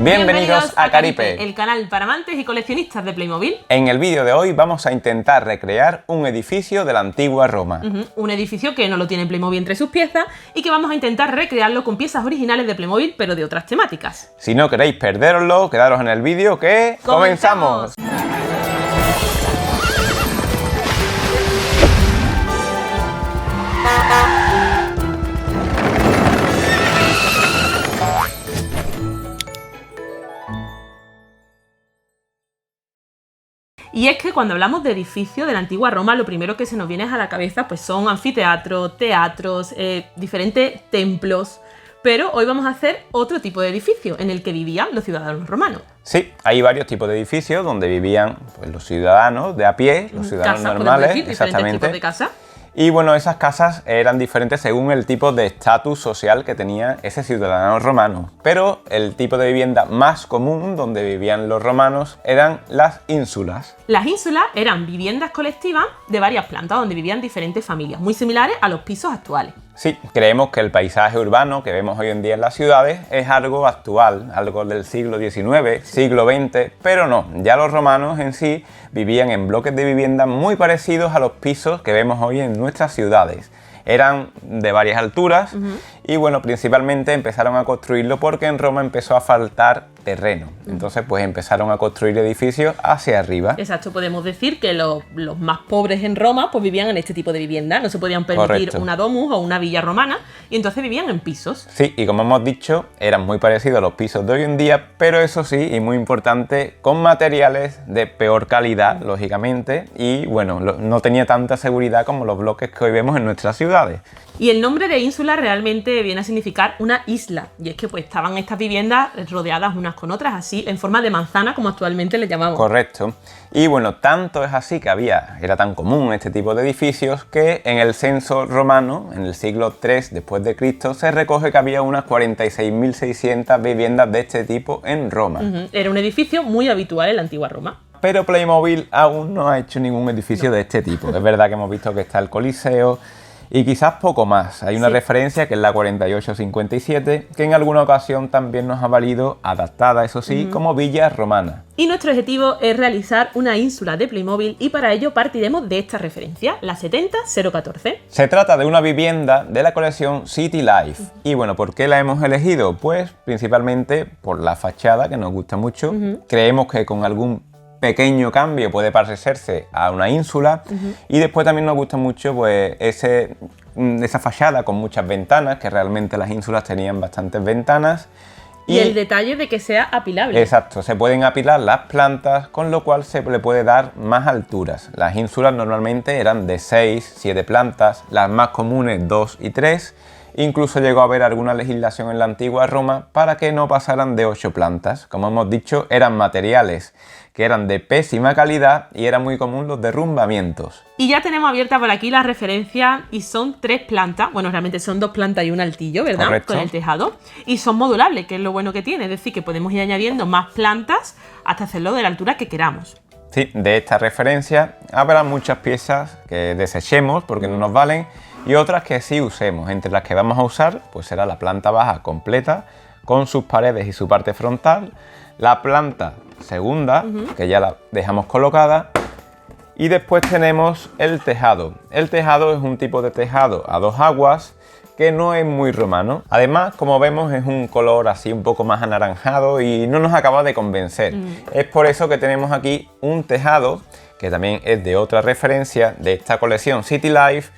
Bienvenidos a Caripe, el canal para amantes y coleccionistas de Playmobil. En el vídeo de hoy vamos a intentar recrear un edificio de la antigua Roma. Un edificio que no lo tiene Playmobil entre sus piezas y que vamos a intentar recrearlo con piezas originales de Playmobil, pero de otras temáticas. Si no queréis perderoslo, quedaros en el vídeo que ¡comenzamos! Y es que cuando hablamos de edificios de la antigua Roma, lo primero que se nos viene a la cabeza pues son anfiteatros, teatros, diferentes templos. Pero hoy vamos a hacer otro tipo de edificio en el que vivían los ciudadanos romanos. Sí, hay varios tipos de edificios donde vivían pues, los ciudadanos de a pie, los ciudadanos normales, decir, diferentes tipos de casa. Y bueno, esas casas eran diferentes según el tipo de estatus social que tenía ese ciudadano romano. Pero el tipo de vivienda más común donde vivían los romanos eran las ínsulas. Las ínsulas eran viviendas colectivas de varias plantas donde vivían diferentes familias, muy similares a los pisos actuales. Sí, creemos que el paisaje urbano que vemos hoy en día en las ciudades es algo actual, algo del siglo XIX, siglo XX, pero no, ya los romanos en sí vivían en bloques de vivienda muy parecidos a los pisos que vemos hoy en nuestras ciudades. Eran de varias alturas y bueno, principalmente empezaron a construirlo porque en Roma empezó a faltar terreno. Entonces pues empezaron a construir edificios hacia arriba. Exacto, podemos decir que los más pobres en Roma pues vivían en este tipo de vivienda. No se podían permitir una domus o una villa romana y entonces vivían en pisos. Sí, y como hemos dicho, eran muy parecidos a los pisos de hoy en día, pero eso sí, y muy importante, con materiales de peor calidad, lógicamente, y bueno, no tenía tanta seguridad como los bloques que hoy vemos en nuestras ciudades. Y el nombre de ínsula realmente viene a significar una isla, y es que pues estaban estas viviendas rodeadas unas con otras, así en forma de manzana como actualmente le llamamos. Correcto. Y bueno, tanto es así que era tan común este tipo de edificios que en el censo romano, en el siglo III después de Cristo, se recoge que había unas 46.600 viviendas de este tipo en Roma. Era un edificio muy habitual en la antigua Roma. Pero Playmobil aún no ha hecho ningún edificio de este tipo. Es verdad que hemos visto que está el Coliseo y quizás poco más. Hay una referencia que es la 4857, que en alguna ocasión también nos ha valido, adaptada eso sí, como villa romana. Y nuestro objetivo es realizar una ínsula de Playmobil y para ello partiremos de esta referencia, la 70014. Se trata de una vivienda de la colección City Life. Y bueno, ¿por qué la hemos elegido? Pues principalmente por la fachada, que nos gusta mucho. Creemos que con algún pequeño cambio puede parecerse a una ínsula y después también nos gusta mucho pues esa fachada con muchas ventanas, que realmente las ínsulas tenían bastantes ventanas. Y el detalle de que sea apilable. Exacto, se pueden apilar las plantas, con lo cual se le puede dar más alturas. Las ínsulas normalmente eran de 6, 7 plantas, las más comunes 2 y 3. Incluso llegó a haber alguna legislación en la antigua Roma para que no pasaran de 8 plantas. Como hemos dicho, eran materiales que eran de pésima calidad y era muy común los derrumbamientos. Y ya tenemos abierta por aquí la referencia y son 3 plantas, bueno, realmente son 2 plantas y un altillo, ¿verdad? Correcto. Con el tejado. Y son modulables, que es lo bueno que tiene, es decir, que podemos ir añadiendo más plantas hasta hacerlo de la altura que queramos. Sí, de esta referencia habrá muchas piezas que desechemos porque no nos valen y otras que sí usemos. Entre las que vamos a usar pues será la planta baja completa con sus paredes y su parte frontal, la planta segunda, que ya la dejamos colocada, y después tenemos el tejado. El tejado es un tipo de tejado a 2 aguas que no es muy romano. Además, como vemos, es un color así un poco más anaranjado y no nos acaba de convencer. Es por eso que tenemos aquí un tejado que también es de otra referencia de esta colección City Life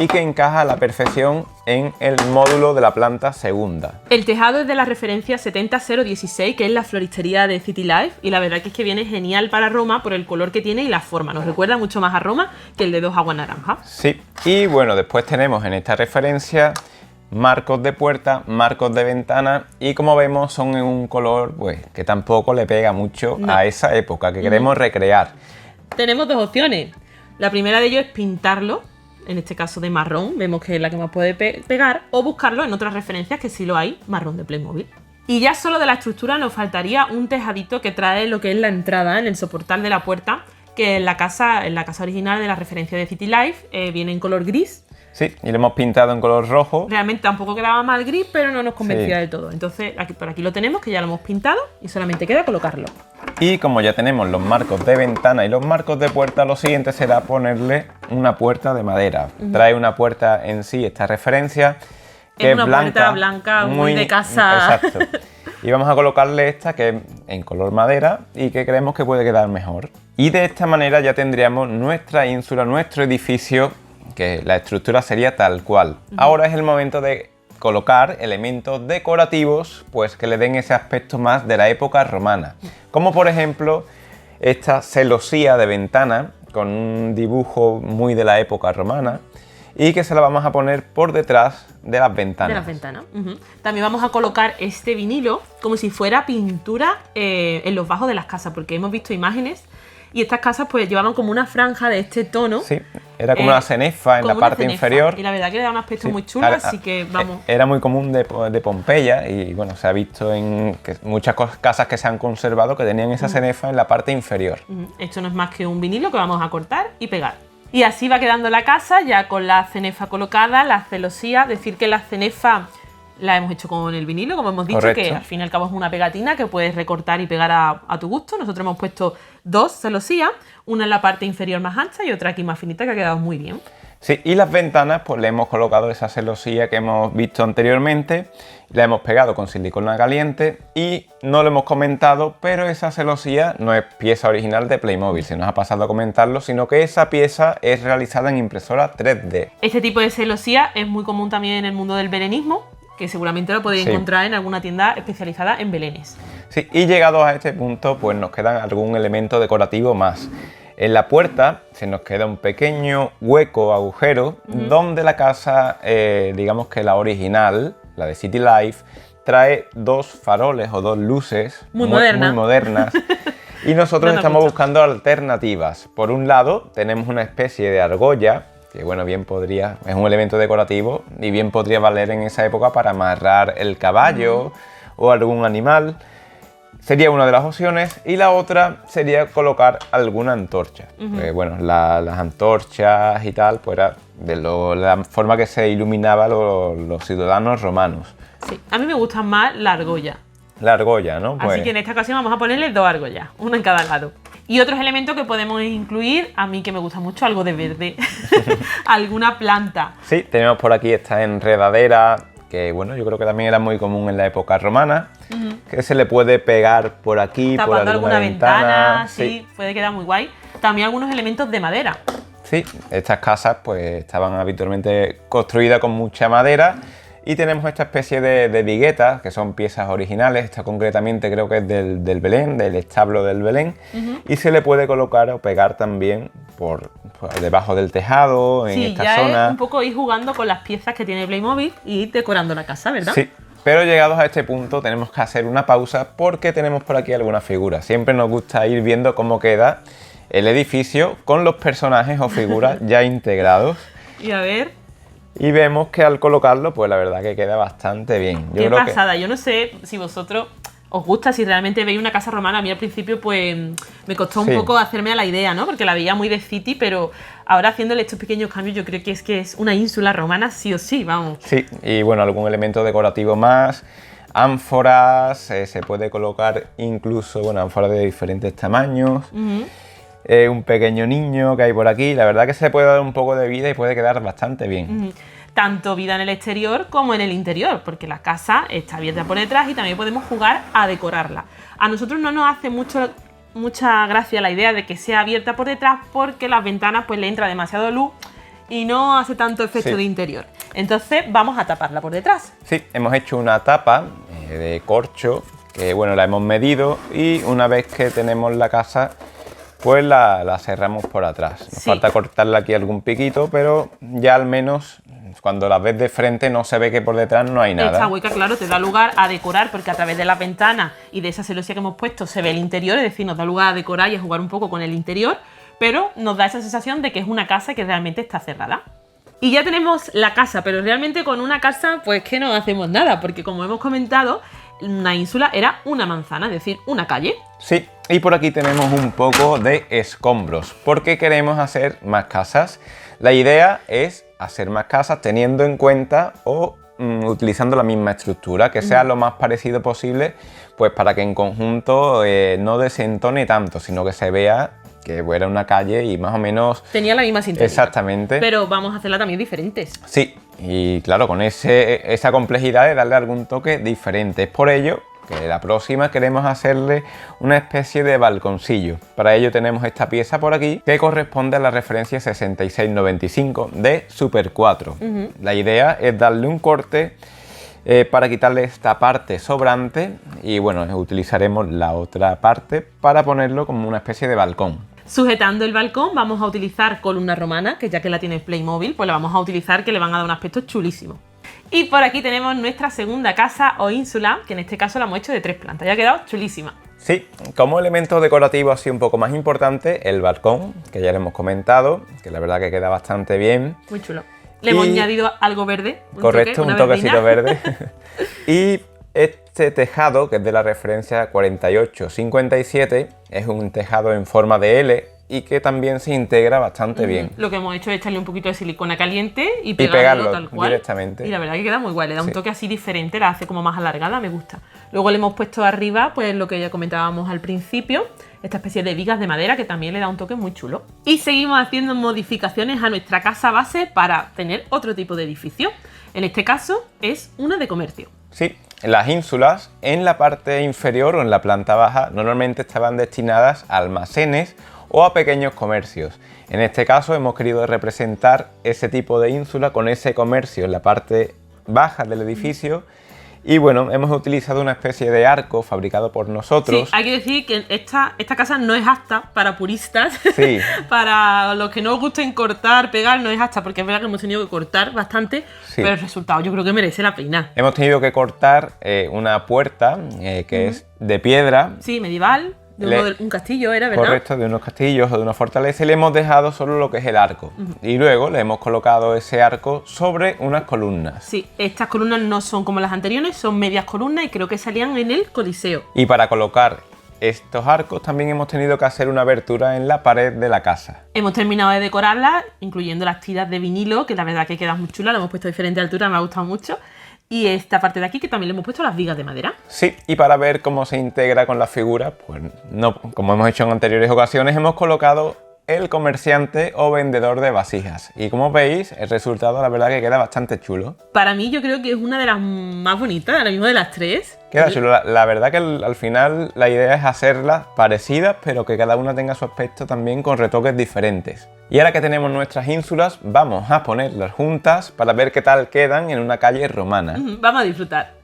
y que encaja a la perfección en el módulo de la planta segunda. El tejado es de la referencia 70016, que es la floristería de City Life, y la verdad que es que viene genial para Roma por el color que tiene y la forma. Nos recuerda mucho más a Roma que el de 2 aguas naranja. Sí, y bueno, después tenemos en esta referencia marcos de puerta, marcos de ventana y como vemos son en un color pues que tampoco le pega mucho a esa época que queremos recrear. Tenemos 2 opciones. La primera de ellos es pintarlo, en este caso de marrón, vemos que es la que más puede pegar, o buscarlo en otras referencias que sí lo hay, marrón de Playmobil. Y ya solo de la estructura nos faltaría un tejadito que trae lo que es la entrada en el soportal de la puerta, que en la casa original de la referencia de City Life viene en color gris, Sí, y lo hemos pintado en color rojo. Realmente tampoco quedaba mal gris, pero no nos convencía Sí. del todo. Entonces, por aquí lo tenemos, que ya lo hemos pintado y solamente queda colocarlo. Y como ya tenemos los marcos de ventana y los marcos de puerta, lo siguiente será ponerle una puerta de madera. Trae una puerta en sí, esta referencia, que Es una puerta blanca, muy de casa. Exacto. Y vamos a colocarle esta que es en color madera y que creemos que puede quedar mejor. Y de esta manera ya tendríamos nuestra ínsula, nuestro edificio, que la estructura sería tal cual. Ahora es el momento de colocar elementos decorativos, pues que le den ese aspecto más de la época romana. Como por ejemplo esta celosía de ventana con un dibujo muy de la época romana y que se la vamos a poner por detrás de las ventanas. De las ventanas. También vamos a colocar este vinilo como si fuera pintura en los bajos de las casas, porque hemos visto imágenes y estas casas pues llevaban como una franja de este tono. Sí, era como una cenefa en la parte inferior. Y la verdad que le da un aspecto Sí. muy chulo, así que vamos. Era muy común de Pompeya y bueno, se ha visto en muchas casas que se han conservado que tenían esa cenefa en la parte inferior. Esto no es más que un vinilo que vamos a cortar y pegar. Y así va quedando la casa ya con la cenefa colocada, la celosía. Decir que la cenefa la hemos hecho con el vinilo, como hemos dicho, Correcto. que al fin y al cabo es una pegatina que puedes recortar y pegar a tu gusto. Nosotros hemos puesto dos celosías, una en la parte inferior más ancha y otra aquí más finita, que ha quedado muy bien. Sí, y las ventanas pues le hemos colocado esa celosía que hemos visto anteriormente, la hemos pegado con silicona caliente y no lo hemos comentado, pero esa celosía no es pieza original de Playmobil, se nos ha pasado a comentarlo, sino que esa pieza es realizada en impresora 3D. Este tipo de celosía es muy común también en el mundo del belenismo, que seguramente lo podéis Sí. encontrar en alguna tienda especializada en belenes. Sí, y llegados a este punto pues nos queda algún elemento decorativo más. En la puerta se nos queda un pequeño hueco, agujero, donde la casa, digamos que la original, la de City Life, trae dos faroles o dos luces Muy modernas. Y nosotros No nos estamos gusta. buscando alternativas. Por un lado tenemos una especie de argolla, que bueno, bien podría, es un elemento decorativo y bien podría valer en esa época para amarrar el caballo o algún animal. Sería una de las opciones y la otra sería colocar alguna antorcha. Bueno, las antorchas y tal, pues era de la forma que se iluminaba los ciudadanos romanos. Sí, a mí me gusta más la argolla. La argolla, ¿no? Así que en esta ocasión vamos a ponerle dos argollas, una en cada lado. Y otros elementos que podemos incluir, a mí que me gusta mucho, algo de verde, alguna planta. Sí, tenemos por aquí esta enredadera, que bueno, yo creo que también era muy común en la época romana, que se le puede pegar por aquí, por Tapando alguna alguna ventana. sí, puede quedar muy guay. También algunos elementos de madera. Sí, estas casas pues estaban habitualmente construidas con mucha madera y tenemos esta especie de viguetas que son piezas originales. Esta concretamente creo que es del Belén, del establo del Belén, y se le puede colocar o pegar también por debajo del tejado, en Sí, esta ya zona. es un poco ir jugando con las piezas que tiene Playmobil y ir decorando la casa, ¿verdad? Sí, pero llegados a este punto tenemos que hacer una pausa porque tenemos por aquí algunas figuras. Siempre nos gusta ir viendo cómo queda el edificio con los personajes o figuras ya integrados. Y a ver, Y vemos que al colocarlo, pues la verdad que queda bastante bien. qué pasada. Yo no sé si vosotros os gusta, si realmente veis una casa romana. A mí al principio pues me costó un Sí. poco hacerme a la idea, ¿no? Porque la veía muy de City, pero ahora haciéndole estos pequeños cambios yo creo que es una ínsula romana sí o sí, vamos. Sí, y bueno, algún elemento decorativo más. Ánforas, se puede colocar incluso, bueno, ánforas de diferentes tamaños. Un pequeño niño que hay por aquí. La verdad que se le puede dar un poco de vida y puede quedar bastante bien. Tanto vida en el exterior como en el interior, porque la casa está abierta por detrás y también podemos jugar a decorarla. A nosotros no nos hace mucha gracia la idea de que sea abierta por detrás porque las ventanas pues le entra demasiado luz y no hace tanto efecto Sí. de interior. Entonces vamos a taparla por detrás. Sí, hemos hecho una tapa de corcho que bueno, la hemos medido y una vez que tenemos la casa pues la cerramos por atrás. Nos Sí. falta cortarle aquí algún piquito, pero ya al menos cuando la ves de frente no se ve que por detrás no hay nada. Esta hueca, claro, te da lugar a decorar porque a través de las ventanas y de esa celosía que hemos puesto se ve el interior, es decir, nos da lugar a decorar y a jugar un poco con el interior, pero nos da esa sensación de que es una casa que realmente está cerrada. Y ya tenemos la casa, pero realmente con una casa pues que no hacemos nada, porque como hemos comentado, una ínsula era una manzana, es decir, una calle. Sí, Y por aquí tenemos un poco de escombros, porque queremos hacer más casas. La idea es hacer más casas teniendo en cuenta o utilizando la misma estructura, que sea lo más parecido posible, pues para que en conjunto no desentone tanto, sino que se vea que era una calle y más o menos... Tenía la misma sintonía. Exactamente. Pero vamos a hacerla también diferentes. Sí, y claro, con esa complejidad de darle algún toque diferente. Es por ello que la próxima queremos hacerle una especie de balconcillo. Para ello tenemos esta pieza por aquí que corresponde a la referencia 6695 de Super 4. La idea es darle un corte para quitarle esta parte sobrante y bueno, utilizaremos la otra parte para ponerlo como una especie de balcón. Sujetando el balcón vamos a utilizar columna romana, que ya que la tiene Playmobil, pues la vamos a utilizar, que le van a dar un aspecto chulísimo. Y por aquí tenemos nuestra segunda casa o ínsula, que en este caso la hemos hecho de 3 plantas. Ya ha quedado chulísima. Sí, como elemento decorativo así un poco más importante, el balcón, que ya le hemos comentado, que la verdad que queda bastante bien. Muy chulo. Le hemos añadido algo verde. Correcto, un toquecito verde. Y este tejado, que es de la referencia 4857, es un tejado en forma de L y que también se integra bastante bien. Lo que hemos hecho es echarle un poquito de silicona caliente y pegarlo tal cual directamente. Y la verdad que queda muy guay, le da un toque así diferente, la hace como más alargada, me gusta. Luego le hemos puesto arriba, pues lo que ya comentábamos al principio, esta especie de vigas de madera que también le da un toque muy chulo. Y seguimos haciendo modificaciones a nuestra casa base para tener otro tipo de edificio. En este caso es una de comercio. Sí, las ínsulas en la parte inferior o en la planta baja normalmente estaban destinadas a almacenes o a pequeños comercios. En este caso hemos querido representar ese tipo de ínsula con ese comercio en la parte baja del edificio. Y bueno, hemos utilizado una especie de arco fabricado por nosotros. Sí, hay que decir que esta casa no es apta para puristas. Sí. Para los que no os gusten cortar, pegar, no es apta, porque es verdad que hemos tenido que cortar bastante, sí. Pero el resultado yo creo que merece la pena. Hemos tenido que cortar una puerta que es de piedra. Sí, medieval. De un castillo era, ¿verdad? Correcto, de unos castillos o de una fortaleza, y le hemos dejado solo lo que es el arco. Y luego le hemos colocado ese arco sobre unas columnas. Sí, estas columnas no son como las anteriores, son medias columnas y creo que salían en el Coliseo. Y para colocar estos arcos también hemos tenido que hacer una abertura en la pared de la casa. Hemos terminado de decorarla, incluyendo las tiras de vinilo, que la verdad que queda muy chula, la hemos puesto a diferente altura, me ha gustado mucho. Y esta parte de aquí que también le hemos puesto las vigas de madera. Sí, y para ver cómo se integra con la figura, pues no, como hemos hecho en anteriores ocasiones, hemos colocado el comerciante o vendedor de vasijas. Y como veis, el resultado la verdad que queda bastante chulo. Para mí yo creo que es una de las más bonitas, ahora mismo de las 3. Queda chulo. La verdad que al final la idea es hacerlas parecidas, pero que cada una tenga su aspecto también con retoques diferentes. Y ahora que tenemos nuestras ínsulas, vamos a ponerlas juntas para ver qué tal quedan en una calle romana. Vamos a disfrutar.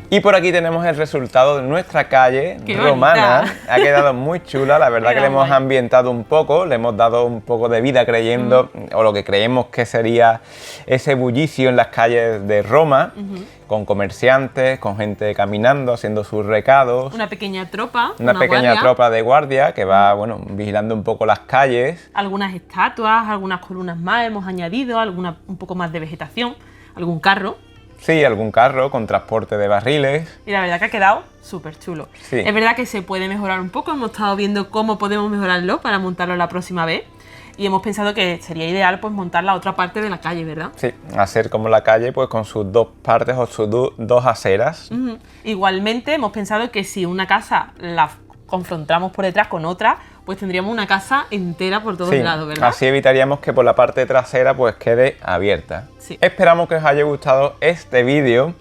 Y por aquí tenemos el resultado de nuestra calle ¡Qué romana. bonita! Ha quedado muy chula, la verdad que le hemos guay. ambientado un poco, le hemos dado un poco de vida creyendo, o lo que creemos que sería ese bullicio en las calles de Roma, con comerciantes, con gente caminando, haciendo sus recados. Una pequeña tropa. Una pequeña guardia, tropa de guardia que va, bueno, vigilando un poco las calles. Algunas estatuas, algunas columnas más hemos añadido, alguna un poco más de vegetación, algún carro. Sí, algún carro con transporte de barriles. Y la verdad que ha quedado súper chulo. Sí. Es verdad que se puede mejorar un poco, hemos estado viendo cómo podemos mejorarlo para montarlo la próxima vez. Y hemos pensado que sería ideal pues montar la otra parte de la calle, ¿verdad? Sí, hacer como la calle pues con sus dos partes o sus dos aceras. Igualmente hemos pensado que si una casa la confrontamos por detrás con otra, pues tendríamos una casa entera por todos Sí, lados, ¿verdad? así evitaríamos que por la parte trasera pues quede abierta. Sí. Esperamos que os haya gustado este vídeo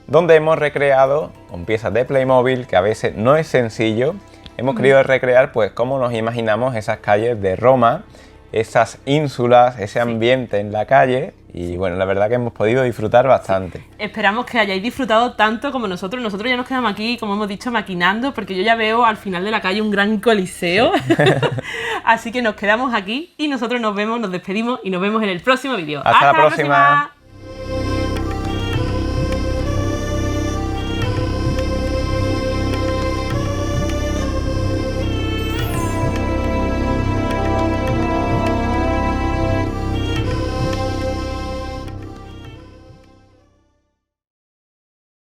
donde hemos recreado con piezas de Playmobil, que a veces no es sencillo. Hemos querido recrear pues cómo nos imaginamos esas calles de Roma, esas ínsulas, ese ambiente en la calle y bueno, la verdad que hemos podido disfrutar bastante. Esperamos que hayáis disfrutado tanto como nosotros. Nosotros ya nos quedamos aquí, como hemos dicho, maquinando, porque yo ya veo al final de la calle un gran coliseo. Sí. Así que nos quedamos aquí y nosotros nos vemos, nos despedimos y nos vemos en el próximo vídeo. Hasta la próxima.